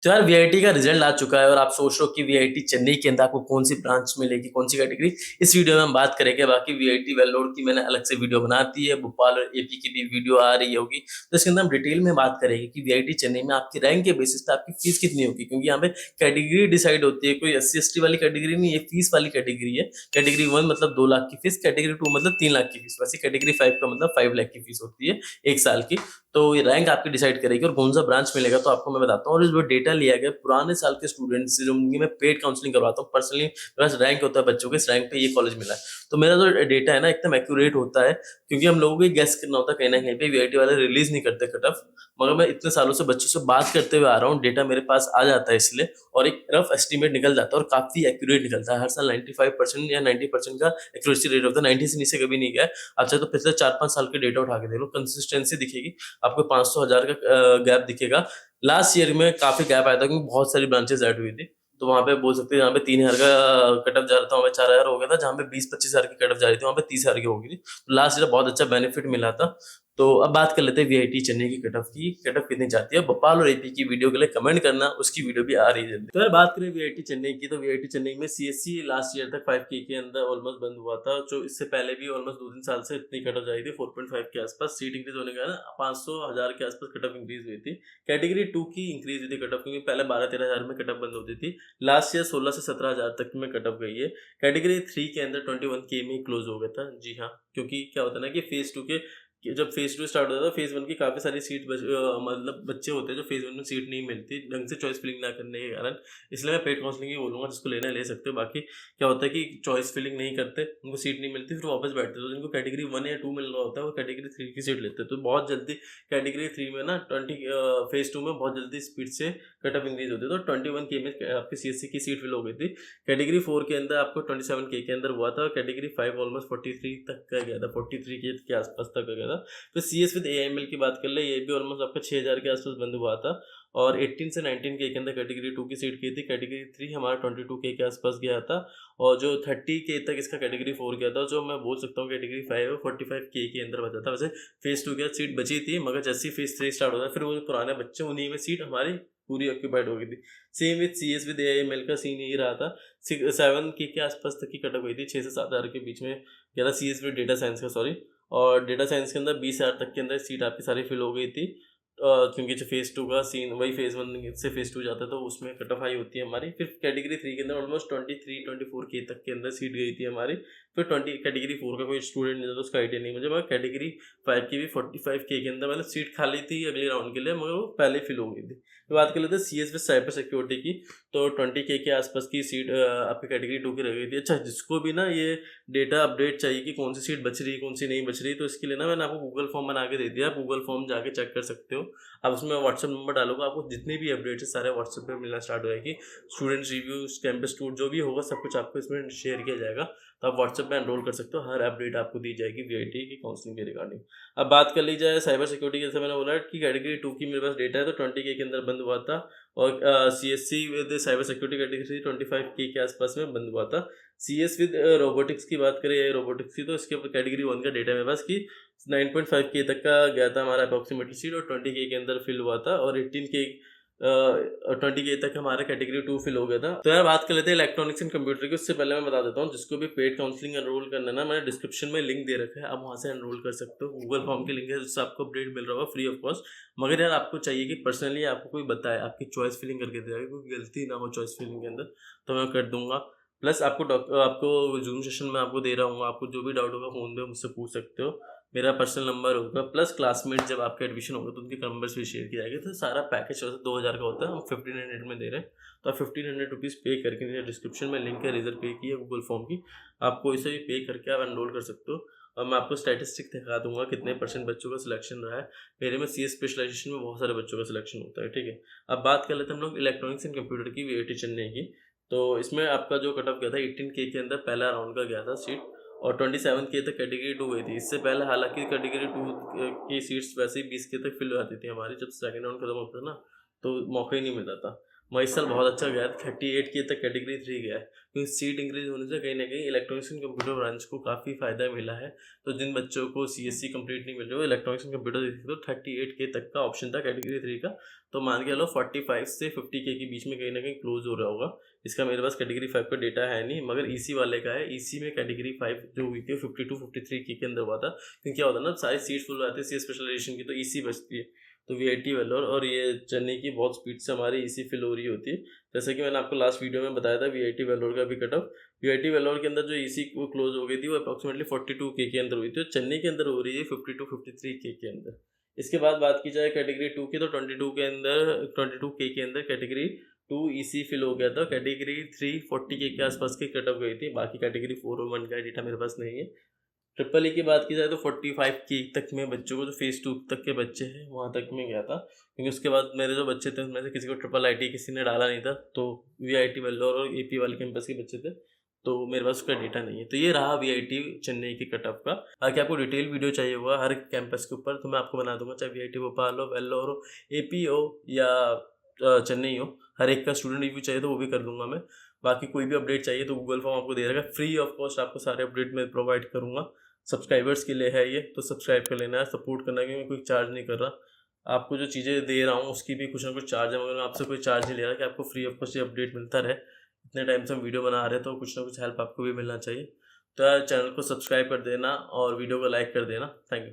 तो यार वीआईटी का रिजल्ट आ चुका है और आप सोच रहे हो कि वीआईटी चेन्नई के अंदर आपको कौन सी ब्रांच मिलेगी, कौन सी कैटेगरी। इस वीडियो में हम बात करेंगे। बाकी वीआईटी वेल्लोर की मैंने अलग से वीडियो बना दी है, भोपाल और एपी की भी वीडियो आ रही होगी। तो इसके अंदर हम डिटेल में बात करेंगे कि वीआईटी चेन्नई में आपकी रैंक के बेसिस पे आपकी फीस कितनी होगी, क्योंकि यहाँ पे कैटेगरी डिसाइड होती है। कोई SC ST वाली कैटेगरी नहीं है, फीस वाली कैटेगरी है। कैटेगरी 1 मतलब 2 लाख की फीस, कैटेगरी 2 मतलब 3 लाख की फीस, वैसे कैटेगरी 5 का मतलब 5 लाख की फीस होती है 1 साल की। तो ये रैंक आपकी डिसाइड करेगी और कौन सा ब्रांच मिलेगा तो आपको मैं बताता हूँ। और जो डेटा लिया गया पुराने साल के स्टूडेंट्स से, जो उनकी मैं पेड काउंसलिंग करवाता हूँ पर्सनली, मेरे पास रैंक होता है बच्चों के, इस रैंक पे ये कॉलेज मिला है। तो मेरा जो डेटा है ना एकदम एक्यूरेट होता है, क्योंकि हम लोगों को गेस करना होता है। कहीं ना कहीं पे वीआईटी वाले रिलीज नहीं करते कट ऑफ, मगर मैं इतने सालों से बच्चों से बात करते हुए आ रहा हूँ, डेटा मेरे पास आ जाता है इसलिए, और एक रफ एस्टिमेट निकल जाता है और काफी एक्यूरेट निकलता है। हर साल 95% या 90% का एक्यूरेसी रेट होता है। 90 से नीचे कभी नहीं गया है। अच्छा, तो पिछले 4-5 साल के डेटा उठा के देख लो, कंसिस्टेंसी दिखेगी आपको। 500-1000 का गैप दिखेगा। लास्ट ईयर में काफी गैप आया था क्योंकि बहुत सारी ब्रांचेस ऐड हुई थी। तो वहां पे बोल सकते हैं, जहाँ पे 3000 का कटअप जा रहा था वहाँ पे 4000 हो गया था। जहाँ पे 20-25 हजार की कटअप जा रही थी वहाँ पे 30 हजार की हो गई थी। तो लास्ट ईयर बहुत अच्छा बेनिफिट मिला था। तो अब बात कर लेते हैं वीआईटी चेन्नई की कटअप की। कटअप कितनी जाती है भोपाल और एपी की वीडियो के लिए कमेंट करना, उसकी वीडियो भी आ रही है जल्दी। तो यार बात करें वीआईटी चेन्नई की, तो वीआईटी चेन्नई में सीएससी लास्ट ईयर तक 5K के अंदर ऑलमोस्ट बंद हुआ था। जो इससे पहले भी ऑलमोस्ट 2-3 साल से इतनी कटअप जा रही थी 4.5 के आसपास। सीट इंक्रीज होने का ना 500-1000 के आसपास कटअप इंक्रीज हुई थी। कैटेगरी 2 की इंक्रीज हुई थी कटअप, क्योंकि पहले 12-13 हजार में कटअप बंद होती थी। लास्ट ईयर 16 से 17 हजार तक में कटअप गई है। कैटेगरी 3 के अंदर 21K में क्लोज हो गया था। जी हाँ, क्योंकि क्या होता है ना कि फेज 2 के जब फेज 2 स्टार्ट होता है, फेज 1 की काफी सारी सीट मतलब बच्चे होते हैं जो फेज 1 में सीट नहीं मिलती ढंग से चॉइस फिलिंग ना करने के कारण। इसलिए मैं पेड काउंसलिंग ही बोलूंगा, जिसको लेना है ले सकते हो। बाकी क्या होता है कि चॉइस फिलिंग नहीं करते, उनको सीट नहीं मिलती, फिर वापस बैठते हैं। तो जिनको कैटेगरी 1 या 2 मिल रहा होता है वो कैटेगरी 3 की सीट लेते हैं। तो बहुत जल्दी कैटेगरी 3 में ना फेज 2 में बहुत जल्दी स्पीड से कटअप इंक्रीज होती है। तो 21K में आपकी सीएससी की सीट फिल हो गई थी। कैटेगरी 4 के अंदर आपको 27K के अंदर हुआ था। कैटेगरी 5 ऑलमोस्ट 43 तक का गया था, 43K के आसपास तक का गया था। तो CS विद AIML की बात कर ले, ये भी ऑलमोस्ट आपका 6000 के आसपास बंद हुआ था। और 18 से 19K के अंदर कैटेगरी 2 की सीट की थी। कैटेगरी 3 हमारा 22K के आसपास गया था। और जो 30K तक इसका कैटेगरी 4 गया था। जो मैं बोल सकता हूँ कैटेगरी 5 है 45K के अंदर बचा था। वैसे फेज 2 के बाद सीट बची थी, मगर जैसे ही फेज 3 स्टार्ट होता है फिर वो जो पुराने बच्चे, उन्हीं में सीट हमारी पूरी ऑक्यूपाइड हो गई थी। Same with CS with AIML का सीन यही रहा था। 7K के आसपास तक की कटअप हुई थी, 6 से 7 हजार के बीच में गया था CS विद डेटा साइंस का, सॉरी। और डेटा साइंस के अंदर 20 हजार तक के अंदर सीट आपकी सारी फिल हो गई थी। क्योंकि जो फेज 2 का सीन वही फेज 1 से फेज 2 जाता है, तो उसमें कट ऑफ हाई होती है हमारी। फिर कैटेगरी 3 के अंदर ऑलमोस्ट 23-24K तक के अंदर सीट गई थी हमारी। फिर 20 कैटेगरी 4 का कोई स्टूडेंट नहीं था तो उसका आइडिया नहीं मुझे, मगर कैटेगरी 5 की भी 45K के अंदर मतलब सीट खाली थी अगले राउंड के लिए, मगर वो पहले फिल हो गई थी। तो बात कर लेते हैं CS विद साइबर सिक्योरिटी की। तो 20K के आसपास की सीट आपकी कैटेगरी 2 की रह गई थी। अच्छा, जिसको भी ना ये डेटा अपडेट चाहिए कि कौन सी सीट बच रही है कौन सी नहीं बच रही, तो इसके लिए ना मैंने आपको गूगल फॉर्म बना के दे दिया। आप गूगल फॉर्म जाके चेक कर सकते हो। आप उसमें व्हाट्सएप नंबर डालोगे, आपको जितने भी अपडेट्स है सारे व्हाट्सएप पे मिलना स्टार्ट हो जाएगी। स्टूडेंट्स रिव्यूज, कैंपस टूर, जो भी होगा सब कुछ आपको इसमें शेयर किया जाएगा। तो आप व्हाट्सएप पे एनरोल कर सकते हो, हर अपडेट आपको दी जाएगी वीआईटी की काउंसलिंग के रिगार्डिंग। अब बात कर ली जाए साइबर सिक्योरिटी, जैसे मैंने बोला कि कैटेगरी 2 की मेरे पास डेटा है तो 20K के अंदर बंद हुआ था। और CSC with cyber security category 25K के आसपास में बंद हुआ था। CS विद रोबोटिक्स की बात करें, रोबोटिक्स की, तो इसके ऊपर कैटेगरी 1 का डेटा मेरे पास कि 9.5K तक का गया था हमारा अप्रोक्सीमेटली सीट, और 20K के अंदर फिल हुआ था। और 18K 20K तक हमारा कैटेगरी 2 फिल हो गया था। तो यार बात कर लेते हैं इलेक्ट्रॉनिक्स एंड कंप्यूटर की। उससे पहले मैं बता देता हूँ, जिसको भी पेड काउंसलिंग एनरोल करना है ना, मैंने डिस्क्रिप्शन में लिंक दे रखा है, आप वहाँ से एनरोल कर सकते हो। गूगल फॉर्म की लिंक है जिससे आपको अपडेट मिल रहा होगा फ्री ऑफ कॉस्ट। मगर यार आपको चाहिए कि पर्सनली आपको कोई बताए, आपकी चॉइस फिलिंग करके दे, कोई गलती ना हो चॉइस फिलिंग के अंदर, तो मैं कर दूंगा। प्लस आपको जूम सेशन में आपको दे रहा हूँ, आपको जो भी डाउट होगा फोन पे मुझसे पूछ सकते हो। मेरा पर्सनल नंबर होगा, प्लस क्लासमेट जब आपका एडमिशन होगा तो उनके नंबर्स भी शेयर किए जाएंगे। तो सारा पैकेज 2000 का होता है, हम 1500 में दे रहे हैं। तो आप 1500 रुपीज़ पे करके, मेरे डिस्क्रिप्शन में लिंक है, रिजर्व पे किया गूगल फॉर्म की, आपको इसे भी पे करके आप एनरोल कर सकते हो। और मैं आपको स्टैटिस्टिक दिखा दूंगा कितने % बच्चों का सिलेक्शन रहा है। मेरे में CS स्पेशलाइजेशन में बहुत सारे बच्चों का सिलेक्शन होता है, ठीक है। अब बात कर लेते हैं हम लोग इलेक्ट्रॉनिक्स एंड कंप्यूटर की वीआईटी चेन्नई की। तो इसमें आपका जो कट ऑफ गया था 18K के अंदर पहला राउंड का गया था सीट, और 27K तक कैटेगरी 2 गई थी। इससे पहले हालांकि कैटेगरी 2 की सीट्स वैसे ही 20K तक फिल हो जाती थी हमारी, जब सेकंड राउंड खत्म होता था ना तो मौका ही नहीं मिलता था। इस साल बहुत अच्छा गया, 38 के तक कैटेगरी 3 गया है, क्योंकि सीट इंक्रीज होने से कहीं ना कहीं इलेक्ट्रॉनिक्स एंड कंप्यूटर ब्रांच को काफ़ी फायदा मिला है। तो जिन बच्चों को CSC कंप्लीट नहीं मिल रही, वो इलेक्ट्रॉनिक्स एंड कंप्यूटर देखते तो 38 के तक का ऑप्शन था कैटेगरी 3 का। तो मान के लो 45 से 50 के बीच में कहीं ना कहीं क्लोज हो रहा होगा। इसका मेरे पास कैटेगरी 5 का डेटा है नहीं, मगर EC वाले का है। EC में कैटेगरी 5 जो हुई थी 52-53 के अंदर हुआ था, क्योंकि क्या होता है ना, सारी सीट्स फुल आती है सी स्पेशलाइजेशन की, तो EC बचती है। तो VIT वेलोर और ये चेन्नई की बहुत स्पीड से हमारी EC फिल हो रही होती है। जैसे कि मैंने आपको लास्ट वीडियो में बताया था VIT वेलोर का भी कट ऑफ। VIT वेलोर के अंदर जो EC वो क्लोज हो गई थी, वो अप्रॉक्सीमेटली 42K के अंदर हुई थी, और चेन्नई के अंदर हो रही है 52-53K के अंदर। इसके बाद बात की जाए कैटेगरी 2 की, तो 22K के अंदर कैटेगरी 2 EC फिल हो गया था। कैटेगरी 3 40K के आसपास की कट ऑफ गई थी। बाकी कैटेगरी 4 और 1 का डेटा मेरे पास नहीं है। ट्रिपल ई की बात की जाए तो 45K तक में बच्चों को, जो फेज 2 तक के बच्चे हैं वहाँ तक में गया था, क्योंकि उसके बाद मेरे जो बच्चे थे उनमें से किसी को ट्रिपल IT किसी ने डाला नहीं था, तो VIT वेल्लोर और AP वाले कैंपस के बच्चे थे, तो मेरे पास उसका डेटा नहीं है। तो ये रहा VIT चेन्नई की कट ऑफ का। बाकी आपको डिटेल वीडियो चाहिए होगा हर कैंपस के ऊपर, तो मैं आपको बना दूंगा, चाहे VIT भोपाल हो, वेल्लोर हो, AP हो या चेन्नई हो, हर एक का स्टूडेंट रिव्यू चाहिए तो वो भी कर दूंगा मैं। बाकी कोई भी अपडेट चाहिए तो गूगल फॉर्म आपको दे रहेगा, फ्री ऑफ कॉस्ट आपको सारे अपडेट मैं प्रोवाइड करूँगा। सब्सक्राइबर्स के लिए है ये, तो सब्सक्राइब कर लेना है, सपोर्ट करना है, क्योंकि मैं कोई चार्ज नहीं कर रहा। आपको जो चीज़ें दे रहा हूँ उसकी भी कुछ ना कुछ चार्ज है, मगर मैं आपसे कोई चार्ज नहीं ले रहा कि आपको फ्री ऑफ कॉस्ट अपडेट मिलता रहे। इतने टाइम से हम वीडियो बना रहे हैं, तो कुछ ना कुछ हेल्प आपको भी मिलना चाहिए। तो यार चैनल को सब्सक्राइब कर देना और वीडियो को लाइक कर देना। Thank you.